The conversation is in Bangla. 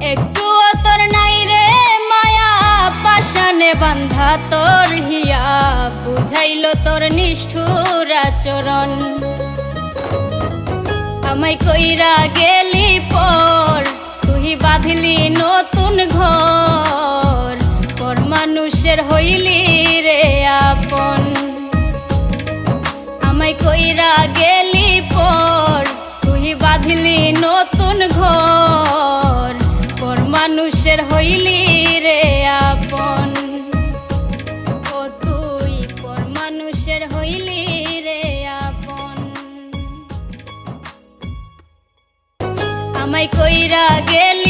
একটুও তোর নাই রে মায়া, পাশানে বান্ধা তোর হিয়া, বুঝাইল তোর নিষ্ঠুর আচরণ। আমায় কইরা গেলি পর, তুই বাঁধলি নতুন ঘর, পর মানুষের হইলি রে আপন। আমায় কইরা গেলি পর, তুই বাঁধলি নতুন ঘর, পর মানুষের হইলি রে আপন। ও তুই পর মানুষের হইলি রে আপন। আমায় কইরা গেলি